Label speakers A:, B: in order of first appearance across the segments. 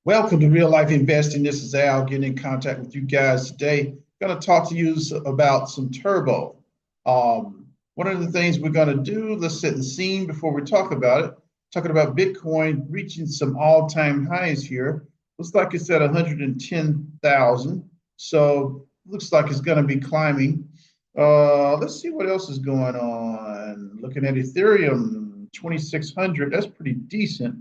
A: Welcome to Real Life Investing. This is Al getting in contact with you guys today. Going to talk to you about some turbo. One of the things we're going to do, let's set the scene before we talk about it. Talking about Bitcoin reaching some all-time highs here. Looks like it's at 110,000. So looks like it's going to be climbing. Let's see what else is going on. Looking at Ethereum, 2,600. That's pretty decent.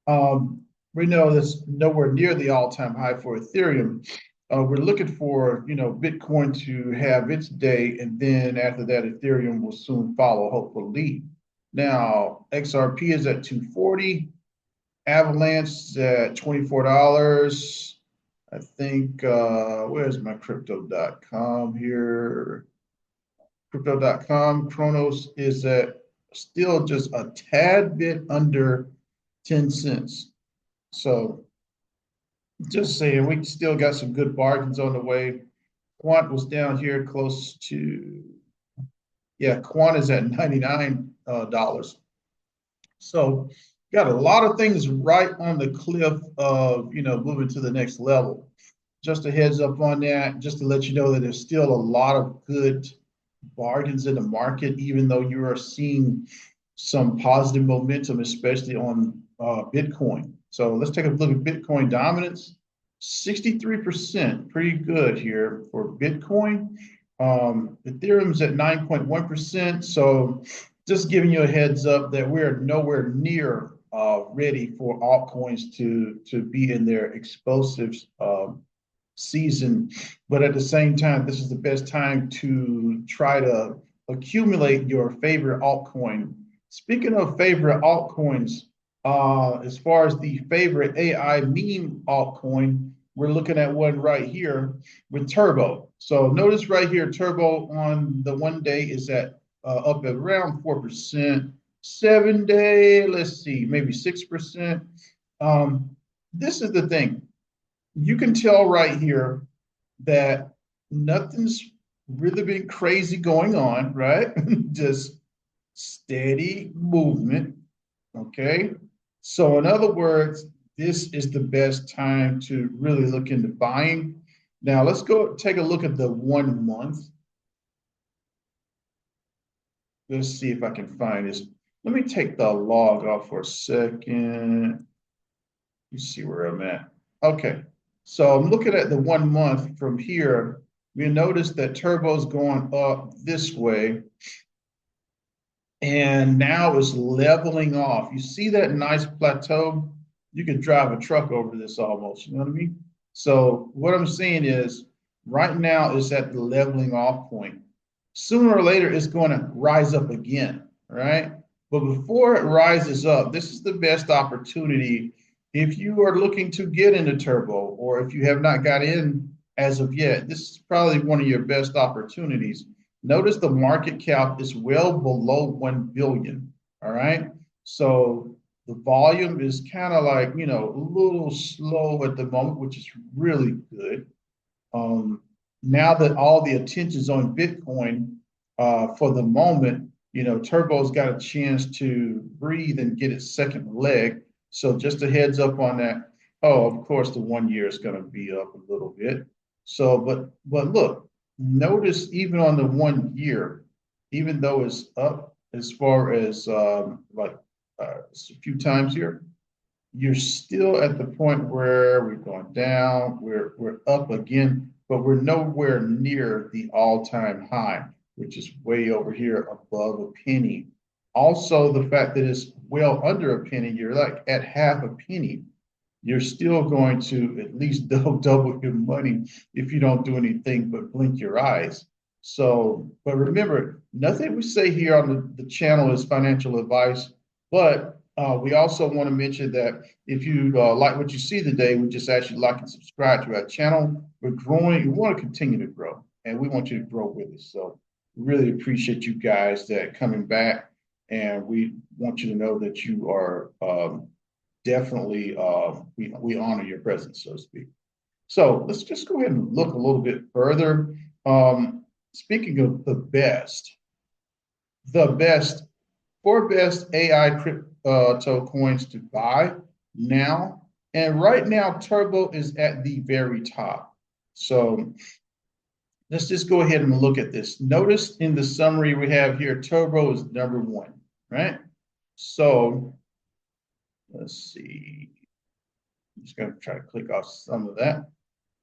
A: Um, we know that's nowhere near the all-time high for Ethereum. We're looking for, Bitcoin to have its day, and then after that, Ethereum will soon follow, hopefully. Now, XRP is at 240, Avalanche is at $24. I think, where's my crypto.com here? Crypto.com, Chronos is at still just a tad bit under 10 cents. So just saying, we still got some good bargains on the way. Quant was down here close to, yeah, Quant is at $99. So got a lot of things right on the cliff of, moving to the next level. Just a heads up on that, just to let you know that there's still a lot of good bargains in the market, even though you are seeing some positive momentum, especially on Bitcoin. So let's take a look at Bitcoin dominance. 63%, pretty good here for Bitcoin. Ethereum's at 9.1%. So just giving you a heads up that we're nowhere near ready for altcoins to be in their explosive season. But at the same time, this is the best time to try to accumulate your favorite altcoin. Speaking of favorite altcoins, as far as the favorite AI meme altcoin, we're looking at one right here with Turbo. So notice right here, Turbo on the 1 day is at up at around 4%. 7 day, let's see, maybe 6%. This is the thing. You can tell right here that nothing's really been crazy going on, right? Just steady movement. Okay. So, in other words, this is the best time to really look into buying. Now, let's go take a look at the 1 month. Let's see if I can find this. Let me take the log off for a second. You see where I'm at. Okay. So I'm looking at the 1 month from here. We notice that Turbo's going up this way, and now it's leveling off. You see that nice plateau? You could drive a truck over this almost, you know what I mean? So what I'm saying is right now it's at the leveling off point. Sooner or later, it's going to rise up again, right? But before it rises up, this is the best opportunity if you are looking to get into Turbo, or if you have not got in as of yet. This is probably one of your best opportunities. Notice the market cap is well below 1 billion. All right. So the volume is kind of like, a little slow at the moment, which is really good. Now that all the attention's on Bitcoin for the moment, Turbo's got a chance to breathe and get its second leg. So just a heads up on that. Oh, of course, the 1 year is going to be up a little bit. So, but look, notice even on the 1 year, even though it's up as far as a few times here, you're still at the point where we're going down, we're up again, but we're nowhere near the all-time high, which is way over here above a penny. Also, the fact that it's well under a penny, you're like at half a penny. You're still going to at least double your money if you don't do anything but blink your eyes. So, but remember, nothing we say here on the channel is financial advice, but we also want to mention that if you like what you see today, we just ask you to like and subscribe to our channel. We're growing. We want to continue to grow, and we want you to grow with us. So really appreciate you guys that coming back, and we want you to know that you are definitely, we honor your presence, so to speak. So let's just go ahead and look a little bit further. Speaking of the best AI crypto coins to buy now And right now, Turbo is at the very top. So let's just go ahead and look at this. Notice in the summary we have here, Turbo is number one, right? So let's see. I'm just going to try to click off some of that.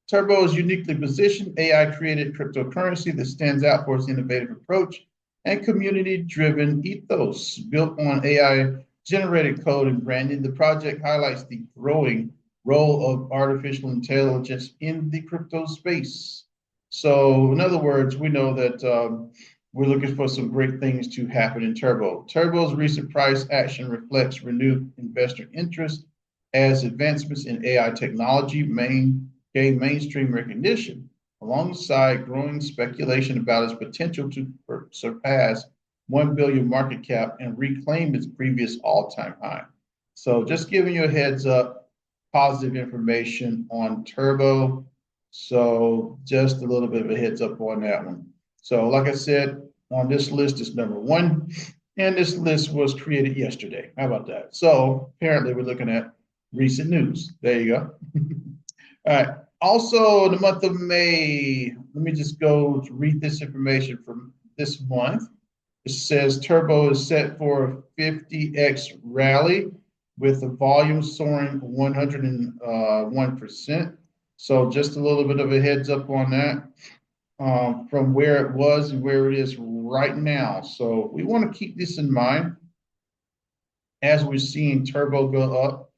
A: Turbo is uniquely positioned AI-created cryptocurrency that stands out for its innovative approach and community-driven ethos built on AI-generated code and branding. The project highlights the growing role of artificial intelligence in the crypto space. So, in other words, we know that we're looking for some great things to happen in Turbo. Turbo's recent price action reflects renewed investor interest as advancements in AI technology gain mainstream recognition, alongside growing speculation about its potential to surpass 1 billion market cap and reclaim its previous all-time high. So just giving you a heads up, positive information on Turbo. So just a little bit of a heads up on that one. So like I said, on this list is number one, and this list was created yesterday. How about that? So apparently we're looking at recent news. There you go. All right. Also, in the month of May, let me just go to read this information from this month. It says Turbo is set for a 50x rally with the volume soaring 101%. So just a little bit of a heads up on that from where it was and where it is right now. So we want to keep this in mind as we're seeing Turbo go up.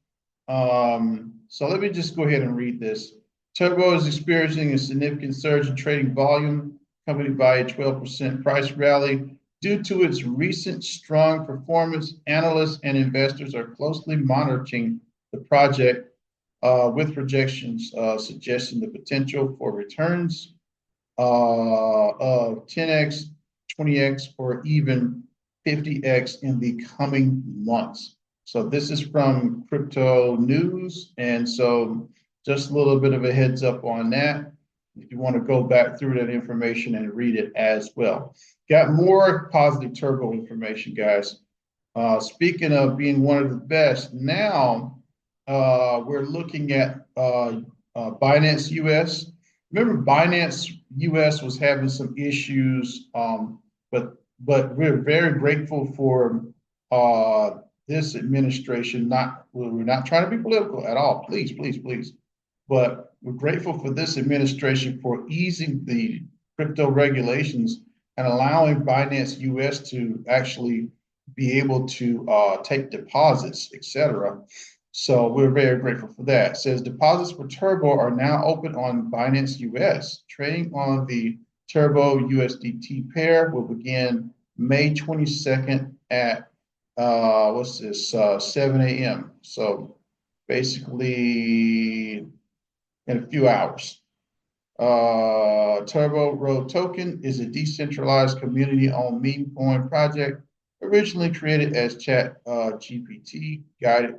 A: So let me just go ahead and read this. Turbo is experiencing a significant surge in trading volume, accompanied by a 12% price rally. Due to its recent strong performance, analysts and investors are closely monitoring the project with projections suggesting the potential for returns of 10x, 20x, or even 50x in the coming months. So this is from Crypto News. And so just a little bit of a heads up on that. If you want to go back through that information and read it as well. Got more positive Turbo information, guys. Speaking of being one of the best, now we're looking at Binance US. Remember, Binance US was having some issues, but we're very grateful for this administration. We're not trying to be political at all. Please, please, please. But we're grateful for this administration for easing the crypto regulations and allowing Binance US to actually be able to take deposits, etc. So we're very grateful for that. It says deposits for Turbo are now open on Binance US. Trading on the Turbo USDT pair will begin May 22nd at 7 a.m. So basically in a few hours. Turbo Road Token is a decentralized community-owned meme coin project originally created as Chat GPT guided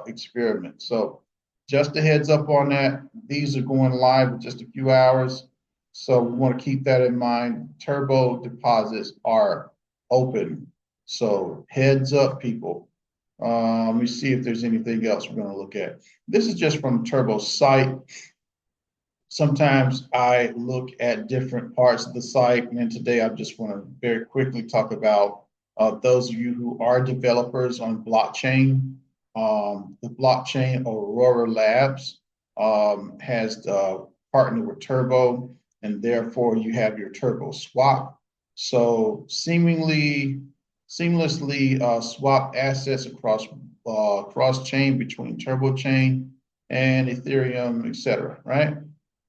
A: experiment. So just a heads up on that. These are going live in just a few hours. So we want to keep that in mind. Turbo deposits are open. So heads up, people. Let me see if there's anything else we're going to look at. This is just from Turbo's site. Sometimes I look at different parts of the site, and today I just want to very quickly talk about those of you who are developers on blockchain. The blockchain Aurora Labs has partnered with Turbo, and therefore you have your Turbo swap. So seamlessly swap assets across cross-chain between Turbo chain and Ethereum, etc. Right?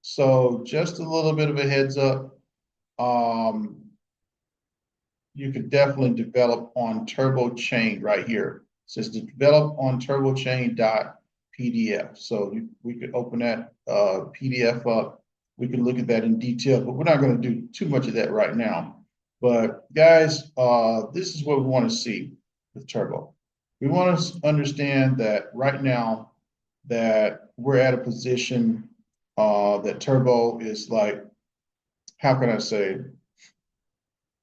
A: So just a little bit of a heads up. You could definitely develop on Turbo Chain right here. It says to develop on turbochain.pdf. So we could open that PDF up. We can look at that in detail, but we're not going to do too much of that right now. But guys, this is what we want to see with Turbo. We want to understand that right now that we're at a position that Turbo is like, how can I say?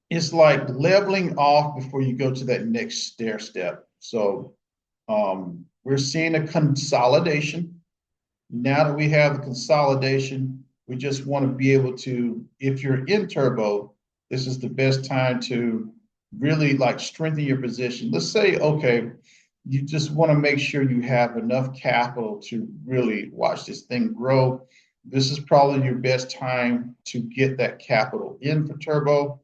A: It's like leveling off before you go to that next stair step. So we're We're seeing a consolidation. Now that we have the consolidation, we just want to be able to, if you're in turbo, this is the best time to really like strengthen your position. Let's say, okay, you just want to make sure you have enough capital to really watch this thing grow. This is probably your best time to get that capital in for turbo.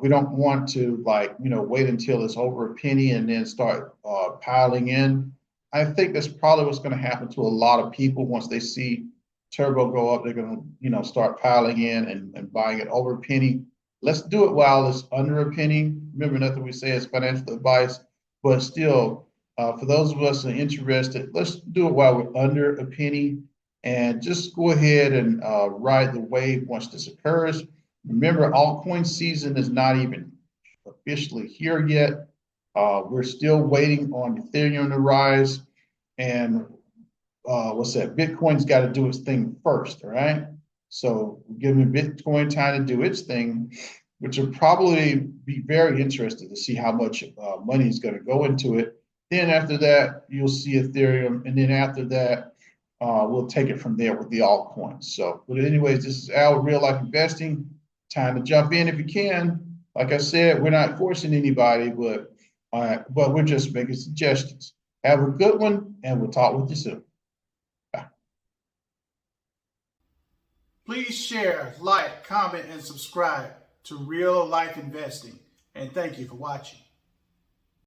A: We don't want to wait until it's over a penny and then start piling in. I think that's probably what's going to happen to a lot of people once they see turbo go up. They're going to, start piling in and buying it over a penny. Let's do it while it's under a penny. Remember, nothing we say is financial advice, but still, for those of us who are interested, let's do it while we're under a penny and just go ahead and ride the wave once this occurs. Remember, altcoin season is not even officially here yet. We're still waiting on Ethereum to rise, and Bitcoin's got to do its thing first, all right? So giving Bitcoin time to do its thing, which will probably be very interesting to see how much money is going to go into it. Then after that, you'll see Ethereum, and then after that, we'll take it from there with the altcoins. So, but anyways, this is Al, Real Life Investing. Time to jump in if you can. Like I said, we're not forcing anybody, but we're just making suggestions. Have a good one, and we'll talk with you soon. Bye.
B: Please share, like, comment, and subscribe to Real Life Investing. And thank you for watching.